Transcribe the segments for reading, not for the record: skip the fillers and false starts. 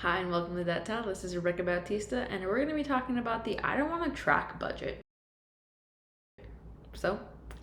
Hi and welcome to That Tell. This is Rebecca Bautista, and we're going to be talking about the I don't want to track budget. So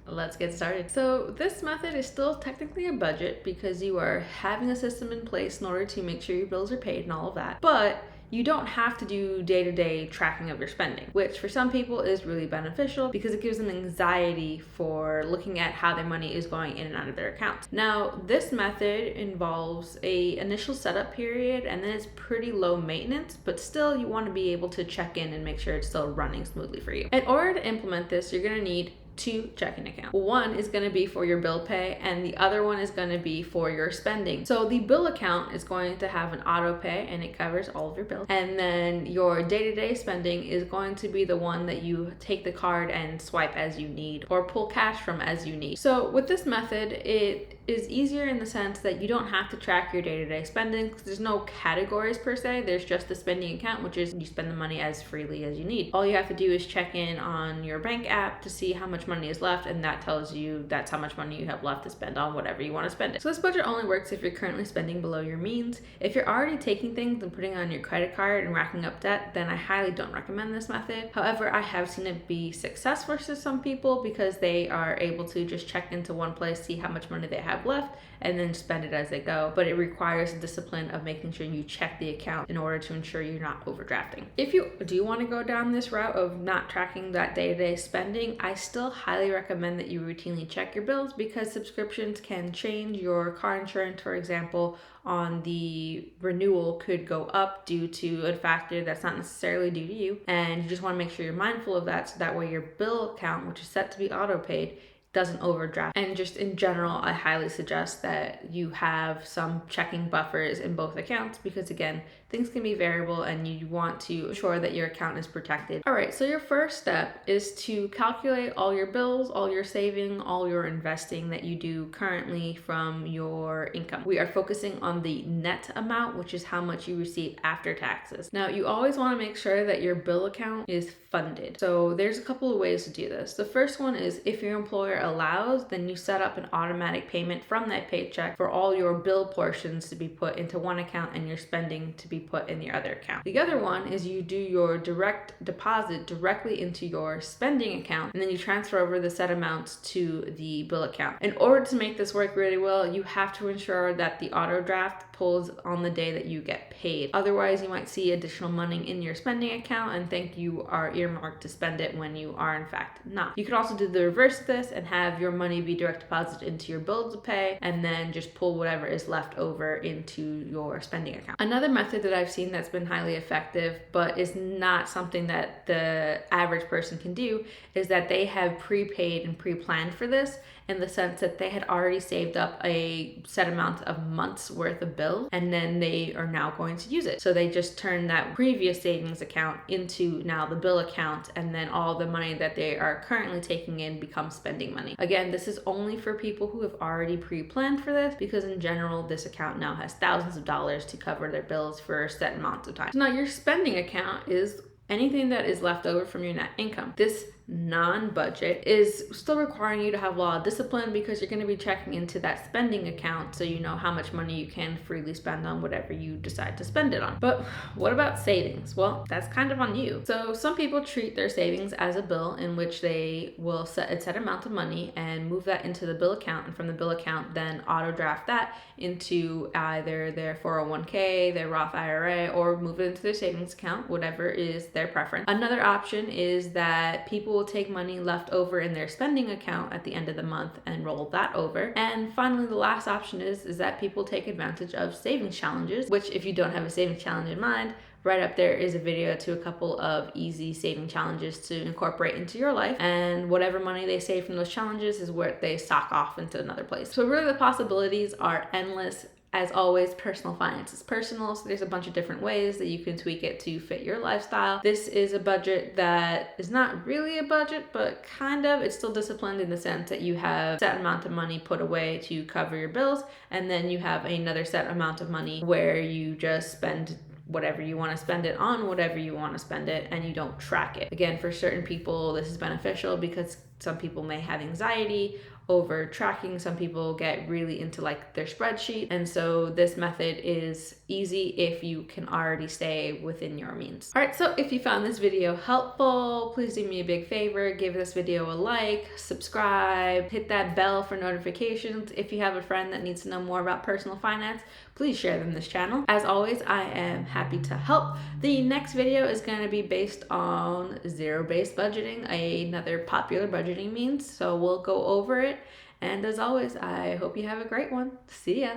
let's get started. So this method is still technically a budget because you are having a system in place in order to make sure your bills are paid and all of that. But you don't have to do day-to-day tracking of your spending, which for some people is really beneficial because it gives them anxiety for looking at how their money is going in and out of their accounts. Now, this method involves a initial setup period and then it's pretty low maintenance, but still you want to be able to check in and make sure it's still running smoothly for you. In order to implement this, you're going to need two checking accounts. One is going to be for your bill pay and the other one is going to be for your spending. So the bill account is going to have an auto pay and it covers all of your bills. And then your day-to-day spending is going to be the one that you take the card and swipe as you need or pull cash from as you need. So with this method, it is easier in the sense that you don't have to track your day-to-day spending because there's no categories per se. There's just the spending account, which is you spend the money as freely as you need. All you have to do is check in on your bank app to see how much money is left, and that tells you that's how much money you have left to spend on whatever you want to spend it. So this budget only works if you're currently spending below your means. If you're already taking things and putting on your credit card and racking up debt, then I highly don't recommend this method. However, I have seen it be successful for some people because they are able to just check into one place, see how much money they have left, and then spend it as they go. But it requires the discipline of making sure you check the account in order to ensure you're not overdrafting. If you do want to go down this route of not tracking that day-to-day spending, I still highly recommend that you routinely check your bills because subscriptions can change. Your car insurance, for example, on the renewal could go up due to a factor that's not necessarily due to you, and you just want to make sure you're mindful of that so that way your bill account, which is set to be auto paid, doesn't overdraft. And just in general, I highly suggest that you have some checking buffers in both accounts because again, things can be variable and you want to ensure that your account is protected. All right, so your first step is to calculate all your bills, all your saving, all your investing that you do currently from your income. We are focusing on the net amount, which is how much you receive after taxes. Now, you always want to make sure that your bill account is funded. So there's a couple of ways to do this. The first one is if your employer allows, then you set up an automatic payment from that paycheck for all your bill portions to be put into one account and your spending to be put in your other account. The other one is you do your direct deposit directly into your spending account and then you transfer over the set amounts to the bill account. In order to make this work really well, you have to ensure that the auto draft pulls on the day that you get paid. Otherwise, you might see additional money in your spending account and think you are earmarked to spend it when you are in fact not. You could also do the reverse of this and have your money be direct deposited into your bill to pay and then just pull whatever is left over into your spending account. Another method that I've seen that's been highly effective but is not something that the average person can do is that they have prepaid and pre-planned for this in the sense that they had already saved up a set amount of months worth of bill and then they are now going to use it. So they just turn that previous savings account into now the bill account and then all the money that they are currently taking in becomes spending money. Again, this is only for people who have already pre-planned for this because in general, this account now has thousands of dollars to cover their bills for set amounts of time. So now your spending account is anything that is left over from your net income. This non-budget is still requiring you to have a lot of discipline because you're going to be checking into that spending account so you know how much money you can freely spend on whatever you decide to spend it on. But what about savings? Well, that's kind of on you. So some people treat their savings as a bill in which they will set a set amount of money and move that into the bill account, and from the bill account then auto draft that into either their 401k, their Roth IRA, or move it into their savings account, whatever is their preference. Another option is that people will take money left over in their spending account at the end of the month and roll that over. And finally, the last option is that people take advantage of savings challenges, which if you don't have a savings challenge in mind, right up there is a video to a couple of easy saving challenges to incorporate into your life, and whatever money they save from those challenges is where they sock off into another place. So really the possibilities are endless. As always, personal finance is personal, so there's a bunch of different ways that you can tweak it to fit your lifestyle. This is a budget that is not really a budget, but kind of. It's still disciplined in the sense that you have a set amount of money put away to cover your bills, and then you have another set amount of money where you just spend whatever you want to spend it on, whatever you want to spend it, and you don't track it. Again, for certain people, this is beneficial because some people may have anxiety over tracking. Some people get really into like their spreadsheet. And so this method is easy if you can already stay within your means. All right, so if you found this video helpful, please do me a big favor, give this video a like, subscribe, hit that bell for notifications. If you have a friend that needs to know more about personal finance, please share them this channel. As always, I am happy to help. The next video is going to be based on zero-based budgeting, another popular budgeting means. So we'll go over it. And as always, I hope you have a great one. See ya.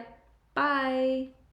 Bye.